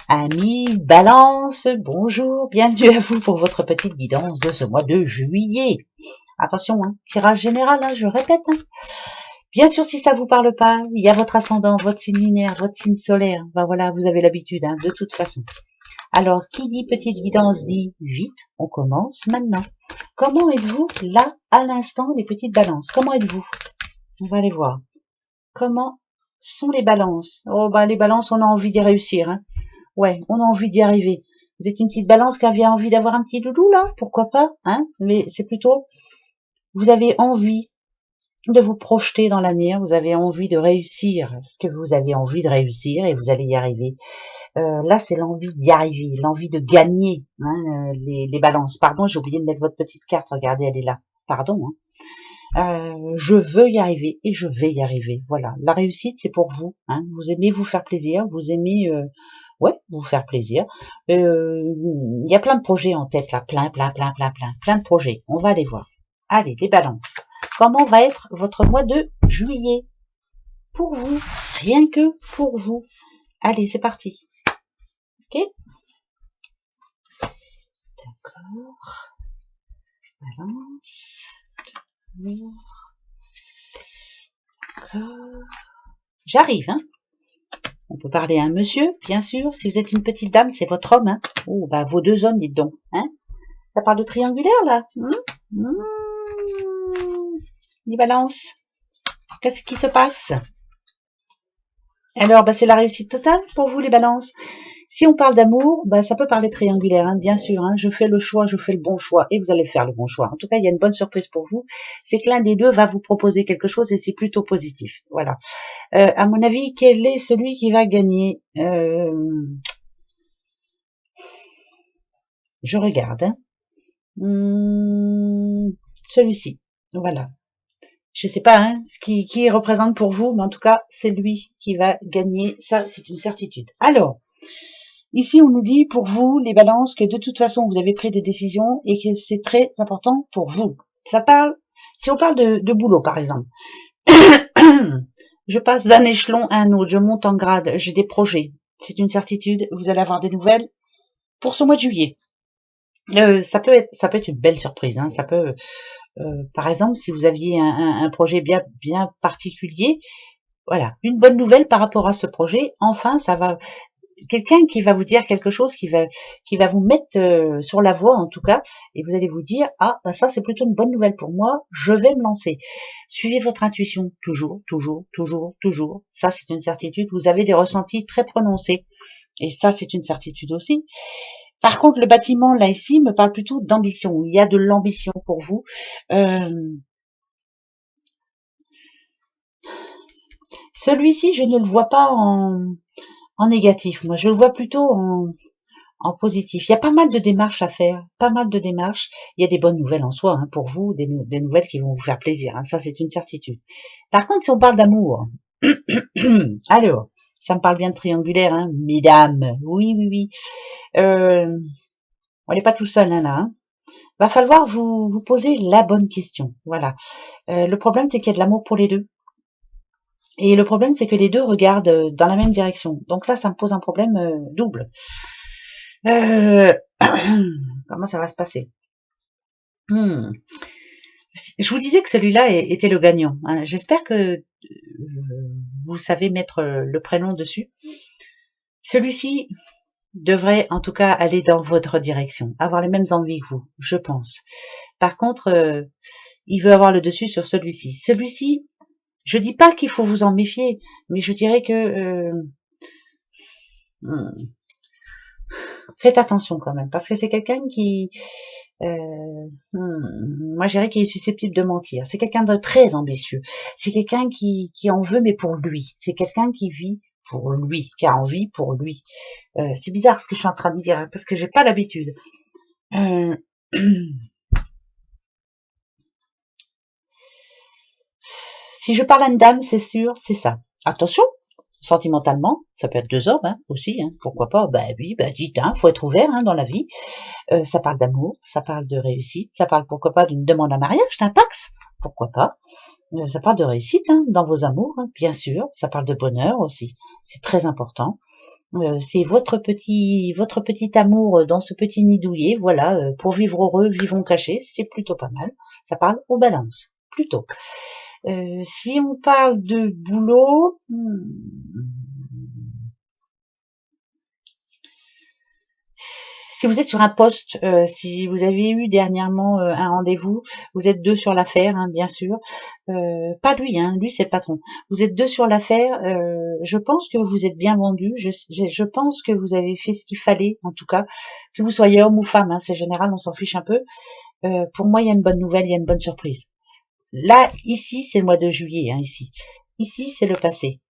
Amis Balance, bonjour, bienvenue à vous pour votre petite guidance de ce mois de juillet. Attention, hein, tirage général, hein, je répète. Hein. Bien sûr, si ça vous parle pas, il y a votre ascendant, votre signe lunaire, votre signe solaire. Ben voilà, vous avez l'habitude, hein, de toute façon. Alors, qui dit petite guidance dit vite, on commence maintenant. Comment êtes-vous là, à l'instant, les petites balances? Comment êtes-vous? On va aller voir. Comment sont les balances? Oh, ben les balances, on a envie d'y réussir, hein. Ouais, on a envie d'y arriver. Vous êtes une petite balance qui a envie d'avoir un petit doudou, là? Pourquoi pas, hein? Mais c'est plutôt, vous avez envie de vous projeter dans l'avenir, vous avez envie de réussir ce que vous avez envie de réussir et vous allez y arriver. Là, c'est l'envie d'y arriver, l'envie de gagner, hein, les balances. Pardon, j'ai oublié de mettre votre petite carte, regardez, elle est là. Pardon, hein. Je veux y arriver et je vais y arriver. Voilà, la réussite, c'est pour vous, hein. Vous aimez vous faire plaisir, vous aimez... ouais, vous faire plaisir. Il y a plein de projets en tête là, plein de projets. On va aller voir. Allez, les balances. Comment va être votre mois de juillet? Pour vous, rien que pour vous. Allez, c'est parti. Ok? D'accord. Balance. D'accord. J'arrive, hein. On peut parler à un monsieur, bien sûr. Si vous êtes une petite dame, c'est votre homme, hein. Oh, bah, vos deux hommes, dites donc, hein. Ça parle de triangulaire, là. Les balances. Qu'est-ce qui se passe? Alors, bah, c'est la réussite totale pour vous, les balances. Si on parle d'amour, bah, ça peut parler triangulaire, hein, bien sûr. Hein. Je fais le choix, je fais le bon choix, et vous allez faire le bon choix. En tout cas, il y a une bonne surprise pour vous. C'est que l'un des deux va vous proposer quelque chose, et c'est plutôt positif. Voilà. À mon avis, quel est celui qui va gagner? Je regarde. Hein. Celui-ci. Voilà. Je sais pas hein, qui représente pour vous, mais en tout cas, c'est lui qui va gagner. Ça, c'est une certitude. Alors, ici, on nous dit pour vous, les balances, que de toute façon, vous avez pris des décisions et que c'est très important pour vous. Ça parle, si on parle de boulot, par exemple, je passe d'un échelon à un autre, je monte en grade, j'ai des projets. C'est une certitude, vous allez avoir des nouvelles pour ce mois de juillet. Ça peut être une belle surprise. Hein, ça peut, par exemple, si vous aviez un projet bien particulier, voilà, une bonne nouvelle par rapport à ce projet. Enfin, ça va, quelqu'un qui va vous dire quelque chose, qui va vous mettre sur la voie en tout cas, et vous allez vous dire ah bah ça c'est plutôt une bonne nouvelle pour moi, je vais me lancer. Suivez votre intuition toujours. Ça c'est une certitude. Vous avez des ressentis très prononcés, et ça c'est une certitude aussi. Par contre, le bâtiment, là, ici, me parle plutôt d'ambition. Il y a de l'ambition pour vous. Celui-ci, je ne le vois pas en négatif. Moi, je le vois plutôt en positif. Il y a pas mal de démarches à faire, pas mal de démarches. Il y a des bonnes nouvelles en soi, hein, pour vous, des nouvelles qui vont vous faire plaisir. Hein, ça, c'est une certitude. Par contre, si on parle d'amour, alors, ça me parle bien de triangulaire, hein, mesdames. Oui. On n'est pas tout seul, hein, là. Hein. Va falloir vous poser la bonne question. Voilà. Le problème, c'est qu'il y a de l'amour pour les deux. Et le problème, c'est que les deux regardent dans la même direction. Donc là, ça me pose un problème double. Comment ça va se passer? Je vous disais que celui-là était le gagnant. Hein. J'espère que vous savez mettre le prénom dessus. Celui-ci devrait en tout cas aller dans votre direction, avoir les mêmes envies que vous, je pense. Par contre, il veut avoir le dessus sur celui-ci. Celui-ci, je dis pas qu'il faut vous en méfier, mais je dirais que faites attention quand même, parce que c'est quelqu'un qui, moi je dirais qu'il est susceptible de mentir. C'est quelqu'un de très ambitieux. C'est quelqu'un qui en veut, mais pour lui. C'est quelqu'un qui vit pour lui, qui a envie pour lui. C'est bizarre ce que je suis en train de dire, hein, parce que j'ai pas l'habitude. Si je parle à une dame, c'est sûr, c'est ça. Attention, sentimentalement, ça peut être deux hommes hein, aussi, hein, pourquoi pas. Bah oui, bah dites, hein, faut être ouvert hein, dans la vie. Ça parle d'amour, ça parle de réussite, ça parle pourquoi pas d'une demande en mariage, d'un pax, pourquoi pas. Ça parle de réussite hein, dans vos amours, hein, bien sûr. Ça parle de bonheur aussi, c'est très important. C'est votre petit amour dans ce petit nid douillet, voilà, pour vivre heureux, vivons cachés, c'est plutôt pas mal. Ça parle aux balances, plutôt. Si on parle de boulot, si vous êtes sur un poste, si vous avez eu dernièrement un rendez-vous, vous êtes deux sur l'affaire, hein, bien sûr. Pas lui, hein, lui c'est le patron. Vous êtes deux sur l'affaire. Je pense que vous êtes bien vendu. Je pense que vous avez fait ce qu'il fallait, en tout cas, que vous soyez homme ou femme. Hein, c'est général, on s'en fiche un peu. Pour moi, il y a une bonne nouvelle, il y a une bonne surprise. Là, ici, c'est le mois de juillet, hein, ici. Ici, c'est le passé.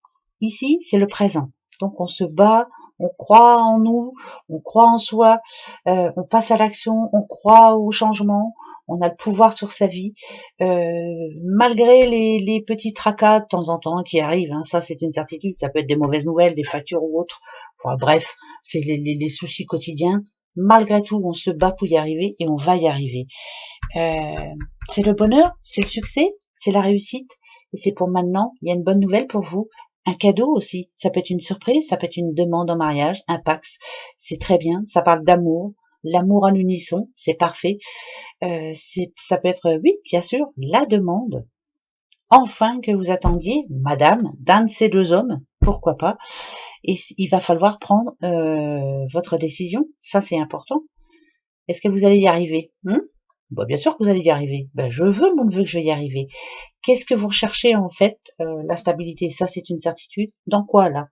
Ici, c'est le présent. Donc, on se bat, on croit en nous, on croit en soi, on passe à l'action, on croit au changement, on a le pouvoir sur sa vie, malgré les petits tracas de temps en temps qui arrivent, hein, ça c'est une certitude, ça peut être des mauvaises nouvelles, des factures ou autres, enfin, bref, c'est les soucis quotidiens. Malgré tout, on se bat pour y arriver et on va y arriver. C'est le bonheur, c'est le succès, c'est la réussite, et c'est pour maintenant. Il y a une bonne nouvelle pour vous, un cadeau aussi, ça peut être une surprise, ça peut être une demande en mariage, un pax, c'est très bien, ça parle d'amour, l'amour en unisson, c'est parfait, ça peut être, oui, bien sûr, la demande, enfin que vous attendiez, madame, d'un de ces deux hommes, pourquoi pas, et il va falloir prendre votre décision, ça c'est important. Est-ce que vous allez y arriver, Bah, bien sûr que vous allez y arriver. Ben, je veux mon neveu que je vais y arriver. Qu'est-ce que vous recherchez en fait? La stabilité, ça c'est une certitude. Dans quoi là?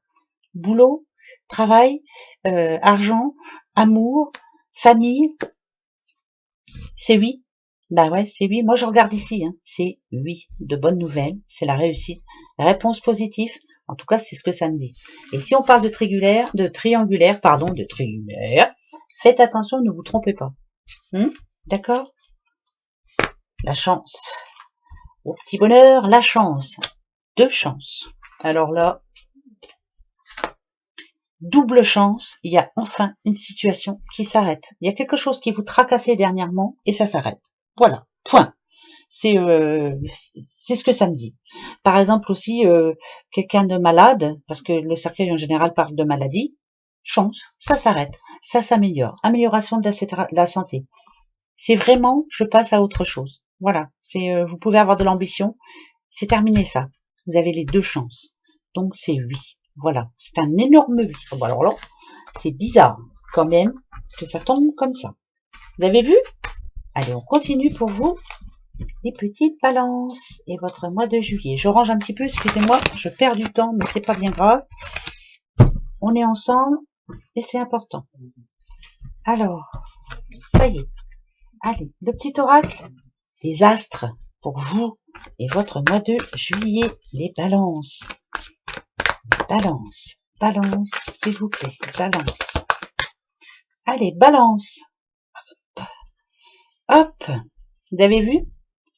Boulot, travail, argent, amour, famille. C'est oui. Bah ouais, c'est oui. Moi je regarde ici, hein. C'est oui. De bonnes nouvelles, c'est la réussite. Réponse positive. En tout cas, c'est ce que ça me dit. Et si on parle de triangulaire, faites attention, ne vous trompez pas. D'accord? La chance. Au petit bonheur, la chance. Deux chances. Alors là, double chance, il y a enfin une situation qui s'arrête. Il y a quelque chose qui vous tracassait dernièrement et ça s'arrête. Voilà, point. C'est ce que ça me dit. Par exemple aussi, quelqu'un de malade, parce que le cercueil en général parle de maladie, chance, ça s'arrête, ça s'améliore. Amélioration de la santé. C'est vraiment, je passe à autre chose. Voilà, c'est vous pouvez avoir de l'ambition, c'est terminé ça. Vous avez les deux chances. Donc c'est oui. Voilà, c'est un énorme oui. Bon, alors là, c'est bizarre quand même que ça tombe comme ça. Vous avez vu? Allez, on continue pour vous, les petites balances et votre mois de juillet. Je range un petit peu, excusez-moi, je perds du temps, mais c'est pas bien grave. On est ensemble et c'est important. Alors, ça y est. Allez, le petit oracle des astres pour vous et votre mois de juillet, les balances. Balance, balance, s'il vous plaît, balance. Allez, balance. Hop, vous avez vu?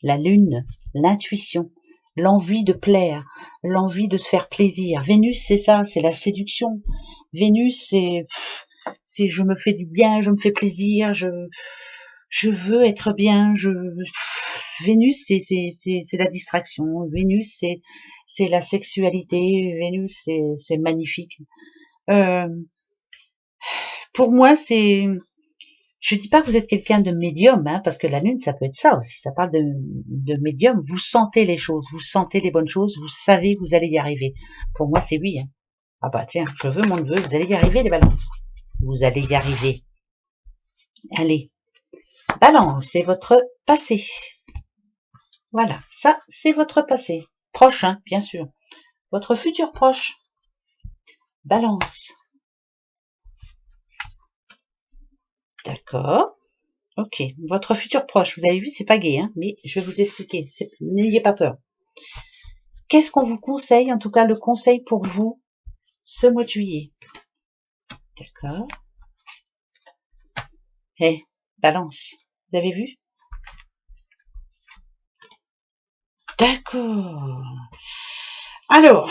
La lune, l'intuition, l'envie de plaire, l'envie de se faire plaisir. Vénus, c'est ça, c'est la séduction. Vénus, c'est je me fais du bien, je me fais plaisir, je veux être bien, Vénus, c'est la distraction. Vénus, c'est la sexualité. Vénus, c'est magnifique. Pour moi, je dis pas que vous êtes quelqu'un de médium, hein, parce que la lune, ça peut être ça aussi. Ça parle de médium. Vous sentez les choses, vous sentez les bonnes choses, vous savez que vous allez y arriver. Pour moi, c'est oui. Hein. Ah bah tiens, je veux mon neveu, vous allez y arriver, les balances. Vous allez y arriver. Allez. Balance, c'est votre passé. Voilà, ça, c'est votre passé. Proche, hein, bien sûr. Votre futur proche. Balance. D'accord. Ok, votre futur proche, vous avez vu, c'est pas gai, hein, mais je vais vous expliquer. N'ayez pas peur. Qu'est-ce qu'on vous conseille, en tout cas le conseil pour vous, ce mois de juillet? D'accord. Balance. Vous avez vu? D'accord. Alors,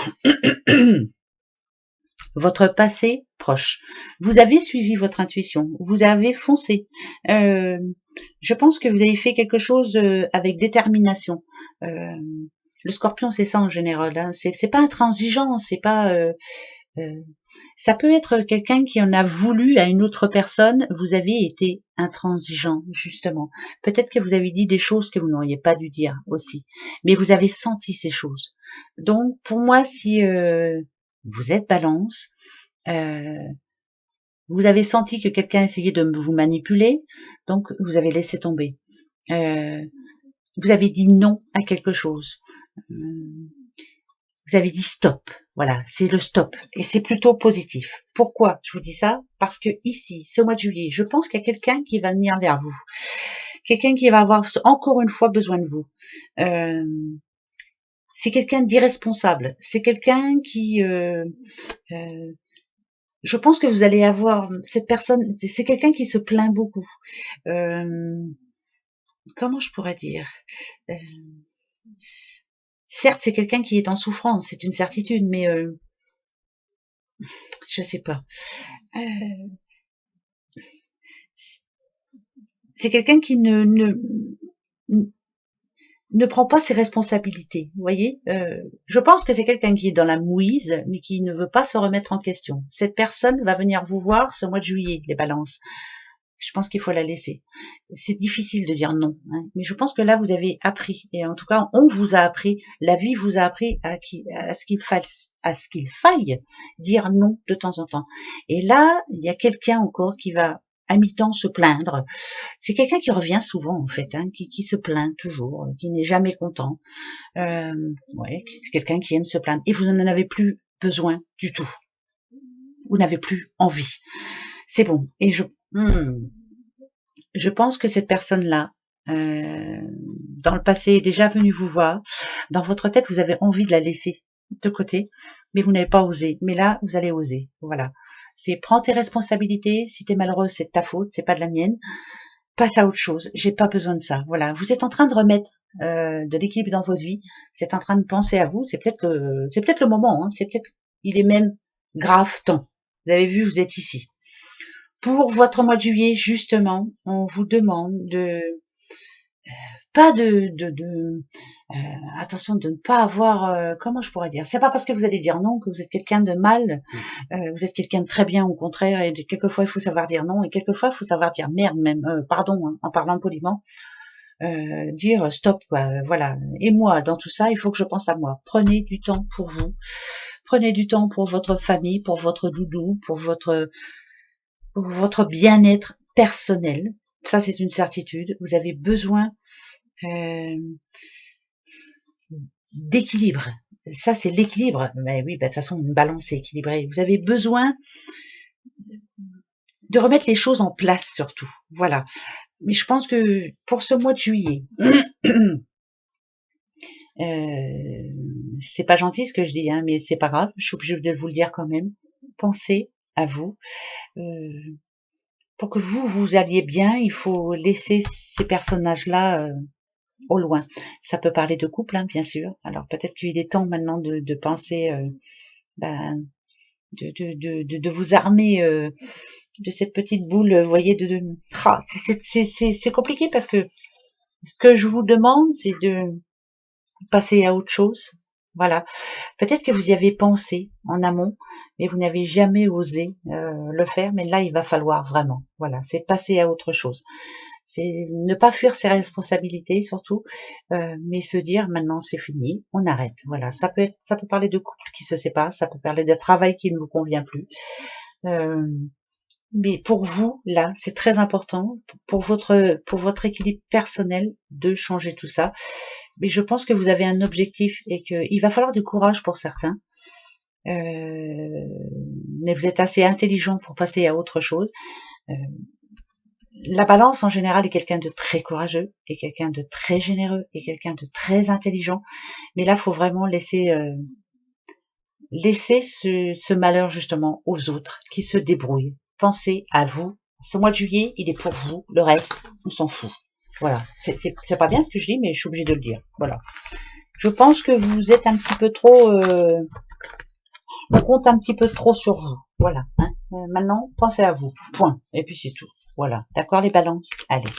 votre passé proche. Vous avez suivi votre intuition. Vous avez foncé. Je pense que vous avez fait quelque chose avec détermination. Le scorpion, c'est ça en général. Hein. C'est pas intransigeant. C'est pas Ça peut être quelqu'un qui en a voulu à une autre personne. Vous avez été intransigeant, justement. Peut-être que vous avez dit des choses que vous n'auriez pas dû dire aussi. Mais vous avez senti ces choses. Donc, pour moi, si vous êtes balance, vous avez senti que quelqu'un essayait de vous manipuler, donc vous avez laissé tomber. Vous avez dit non à quelque chose. Vous avez dit stop. Voilà, c'est le stop. Et c'est plutôt positif. Pourquoi je vous dis ça? Parce que ici, ce mois de juillet, je pense qu'il y a quelqu'un qui va venir vers vous. Quelqu'un qui va avoir encore une fois besoin de vous. C'est quelqu'un d'irresponsable. C'est quelqu'un qui... je pense que vous allez avoir... Cette personne, c'est quelqu'un qui se plaint beaucoup. Comment je pourrais dire certes, c'est quelqu'un qui est en souffrance, c'est une certitude, mais je sais pas. C'est quelqu'un qui ne prend pas ses responsabilités, vous voyez. Je pense que c'est quelqu'un qui est dans la mouise, mais qui ne veut pas se remettre en question. Cette personne va venir vous voir ce mois de juillet, les balances. Je pense qu'il faut la laisser. C'est difficile de dire non, hein, mais je pense que là, vous avez appris, et en tout cas, on vous a appris, la vie vous a appris à ce qu'il faille dire non de temps en temps. Et là, il y a quelqu'un encore qui va à mi-temps se plaindre. C'est quelqu'un qui revient souvent, en fait, hein, qui se plaint toujours, qui n'est jamais content. Ouais, c'est quelqu'un qui aime se plaindre. Et vous n'en avez plus besoin du tout. Vous n'avez plus envie. C'est bon. Et je pense que cette personne-là, dans le passé, est déjà venue vous voir. Dans votre tête, vous avez envie de la laisser de côté, mais vous n'avez pas osé. Mais là, vous allez oser. Voilà. C'est prends tes responsabilités. Si t'es malheureux, c'est de ta faute, c'est pas de la mienne. Passe à autre chose. J'ai pas besoin de ça. Voilà. Vous êtes en train de remettre de l'équilibre dans votre vie. Vous êtes en train de penser à vous. C'est peut-être le moment. Hein. Il est même grave temps. Vous avez vu, vous êtes ici. Pour votre mois de juillet, justement, on vous demande de attention de ne pas avoir, comment je pourrais dire, c'est pas parce que vous allez dire non que vous êtes quelqu'un de mal, vous êtes quelqu'un de très bien, au contraire, et quelquefois il faut savoir dire non, et quelquefois il faut savoir dire merde même, pardon, hein, en parlant poliment, dire stop, voilà, et moi, dans tout ça, il faut que je pense à moi. Prenez du temps pour vous, prenez du temps pour votre famille, pour votre doudou, pour votre bien-être personnel. Ça, c'est une certitude. Vous avez besoin d'équilibre. Ça, c'est l'équilibre. Mais oui, de toute façon, une balance est équilibrée. Vous avez besoin de remettre les choses en place, surtout. Voilà. Mais je pense que pour ce mois de juillet, c'est pas gentil ce que je dis, hein, mais c'est pas grave. Je suis obligée de vous le dire quand même. Pensez à vous. Pour que vous alliez bien, il faut laisser ces personnages-là au loin. Ça peut parler de couple, hein, bien sûr. Alors peut-être qu'il est temps maintenant de penser, de vous armer de cette petite boule, vous voyez, c'est compliqué parce que ce que je vous demande, c'est de passer à autre chose. Voilà. Peut-être que vous y avez pensé en amont, mais vous n'avez jamais osé le faire. Mais là, il va falloir vraiment. Voilà, c'est passer à autre chose. C'est ne pas fuir ses responsabilités, surtout, mais se dire maintenant c'est fini, on arrête. Voilà, ça peut parler de couple qui se sépare, ça peut parler de travail qui ne vous convient plus. Mais pour vous, là, c'est très important pour votre équilibre personnel de changer tout ça. Mais je pense que vous avez un objectif et qu'il va falloir du courage pour certains. Mais vous êtes assez intelligent pour passer à autre chose. La balance en général est quelqu'un de très courageux, et quelqu'un de très généreux, et quelqu'un de très intelligent. Mais là, il faut vraiment laisser ce malheur justement aux autres qui se débrouillent. Pensez à vous. Ce mois de juillet, il est pour vous. Le reste, on s'en fout. Voilà, c'est pas bien ce que je dis, mais je suis obligée de le dire. Voilà. Je pense que vous êtes un petit peu trop... on compte un petit peu trop sur vous. Voilà. Hein. Maintenant, pensez à vous. Point. Et puis c'est tout. Voilà. D'accord les balances? Allez.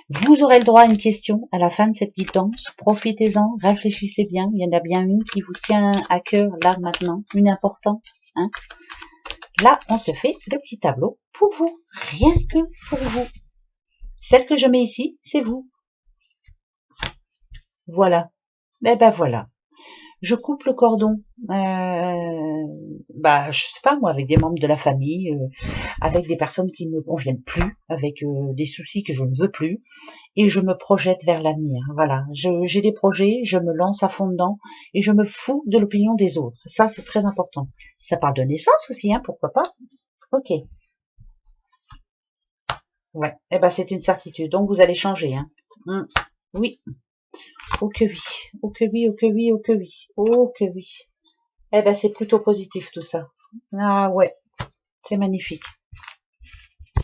Vous aurez le droit à une question à la fin de cette guidance. Profitez-en, réfléchissez bien. Il y en a bien une qui vous tient à cœur là maintenant. Une importante. Hein. Là, on se fait le petit tableau pour vous, rien que pour vous. Celle que je mets ici, c'est vous. Voilà. Eh ben voilà. Je coupe le cordon, je sais pas moi, avec des membres de la famille, avec des personnes qui ne me conviennent plus, avec des soucis que je ne veux plus, et je me projette vers l'avenir. Voilà, j'ai des projets, je me lance à fond dedans, et je me fous de l'opinion des autres. Ça, c'est très important. Ça parle de naissance aussi, hein, pourquoi pas. Ok. Ouais. Eh ben, c'est une certitude. Donc, vous allez changer, hein. Oui. Oh que oui. Oh que oui, oh que oui, oh que oui. Oh que oui. Eh ben, c'est plutôt positif tout ça. Ah ouais, c'est magnifique.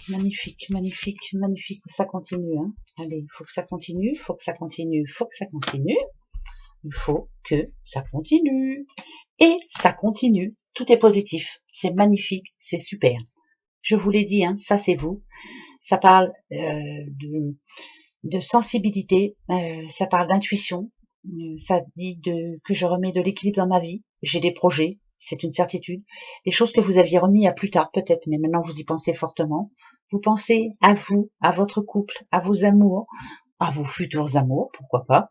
Magnifique, magnifique, magnifique. Ça continue, hein. Allez, il faut que ça continue, il faut que ça continue, il faut que ça continue. Il faut que ça continue. Et ça continue. Tout est positif. C'est magnifique, c'est super. Je vous l'ai dit, hein, ça c'est vous. Ça parle de sensibilité, ça parle d'intuition, ça dit que je remets de l'équilibre dans ma vie. J'ai des projets, c'est une certitude. Des choses que vous aviez remis à plus tard peut-être, mais maintenant vous y pensez fortement. Vous pensez à vous, à votre couple, à vos amours, à vos futurs amours, pourquoi pas.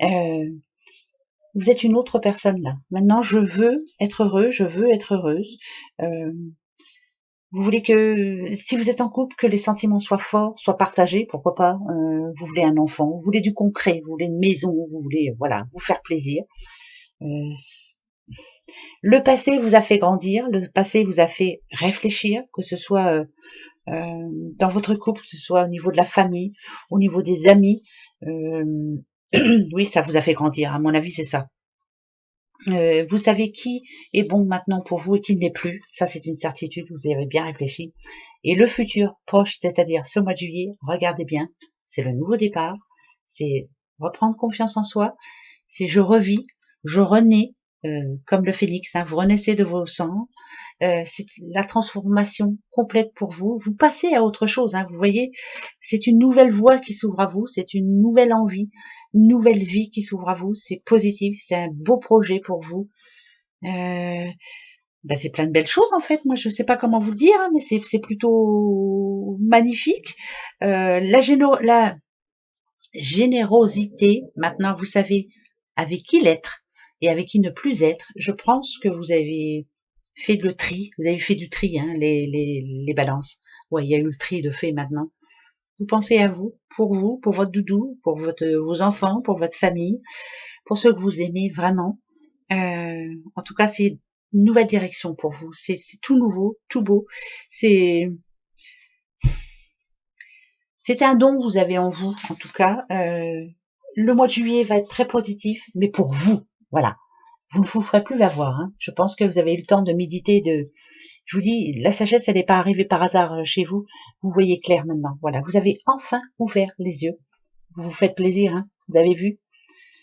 Vous êtes une autre personne là. Maintenant, je veux être heureux, je veux être heureuse. Vous voulez que, si vous êtes en couple, que les sentiments soient forts, soient partagés, pourquoi pas. Vous voulez un enfant, vous voulez du concret, vous voulez une maison, vous voulez, voilà, vous faire plaisir. Le passé vous a fait grandir, le passé vous a fait réfléchir, que ce soit dans votre couple, que ce soit au niveau de la famille, au niveau des amis. Oui, ça vous a fait grandir, à mon avis, c'est ça. Vous savez qui est bon maintenant pour vous et qui ne l'est plus. Ça, c'est une certitude, vous y avez bien réfléchi. Et le futur proche, c'est-à-dire ce mois de juillet, regardez bien, c'est le nouveau départ, c'est reprendre confiance en soi, c'est je revis, je renais, comme le phénix, hein, vous renaissez de vos cendres, c'est la transformation complète pour vous. Vous passez à autre chose, hein, vous voyez, c'est une nouvelle voie qui s'ouvre à vous, c'est une nouvelle envie, une nouvelle vie qui s'ouvre à vous, c'est positif, c'est un beau projet pour vous. C'est plein de belles choses en fait, moi je sais pas comment vous le dire, hein, mais c'est plutôt magnifique. La générosité, maintenant vous savez avec qui l'être et avec qui ne plus être. Je pense que vous avez fait le tri, vous avez fait du tri, hein, les balances. Ouais, il y a eu le tri de fait maintenant. Vous pensez à vous, pour votre doudou, pour vos enfants, pour votre famille, pour ceux que vous aimez vraiment. En tout cas, c'est une nouvelle direction pour vous. C'est tout nouveau, tout beau. C'est un don que vous avez en vous, en tout cas. Le mois de juillet va être très positif, mais pour vous, voilà. Vous ne vous ferez plus l'avoir. Hein. Je pense que vous avez eu le temps de méditer, je vous dis, la sagesse, elle n'est pas arrivée par hasard chez vous. Vous voyez clair maintenant. Voilà, vous avez enfin ouvert les yeux. Vous vous faites plaisir, hein. Vous avez vu.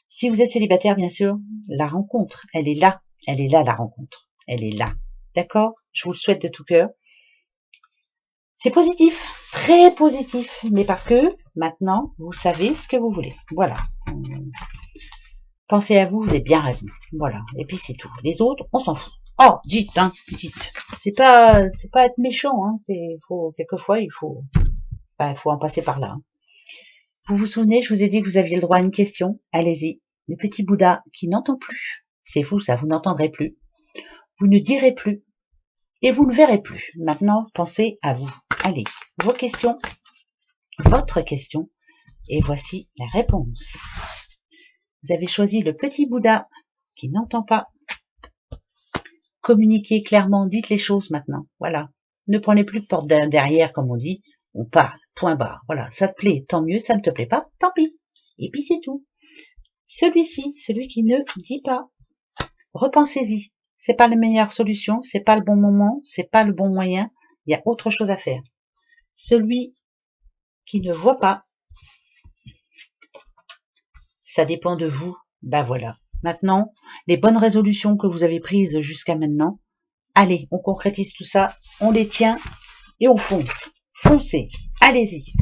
Si vous êtes célibataire, bien sûr, la rencontre, elle est là. Elle est là, la rencontre. Elle est là. D'accord? Je vous le souhaite de tout cœur. C'est positif, très positif, mais parce que maintenant, vous savez ce que vous voulez. Voilà. Pensez à vous, vous avez bien raison. Voilà. Et puis c'est tout. Les autres, on s'en fout. Oh, dites, hein, dites. C'est pas être méchant, hein. Quelquefois, il faut en passer par là. Hein. Vous vous souvenez, je vous ai dit que vous aviez le droit à une question. Allez-y. Le petit Bouddha qui n'entend plus. C'est fou, ça, vous n'entendrez plus. Vous ne direz plus. Et vous ne verrez plus. Maintenant, pensez à vous. Allez, vos questions, votre question, et voici la réponse. Vous avez choisi le petit Bouddha qui n'entend pas. Communiquez clairement, dites les choses maintenant. Voilà. Ne prenez plus de porte derrière, comme on dit. On parle, point barre. Voilà, ça te plaît, tant mieux, ça ne te plaît pas, tant pis. Et puis c'est tout. Celui-ci, celui qui ne dit pas, repensez-y. C'est pas la meilleure solution, c'est pas le bon moment, c'est pas le bon moyen. Il y a autre chose à faire. Celui qui ne voit pas, ça dépend de vous. Voilà. Maintenant, les bonnes résolutions que vous avez prises jusqu'à maintenant, allez, on concrétise tout ça, on les tient et on fonce. Foncez, allez-y.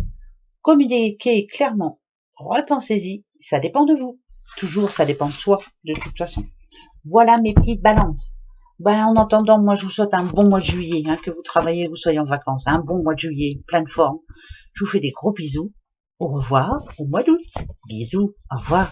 Communiquez clairement, repensez-y, ça dépend de vous. Toujours, ça dépend de soi, de toute façon. Voilà mes petites balances. Ben, en attendant, moi, je vous souhaite un bon mois de juillet, hein, que vous travaillez, que vous soyez en vacances, un bon mois de juillet, pleine forme. Je vous fais des gros bisous. Au revoir, au mois d'août. Bisous, au revoir.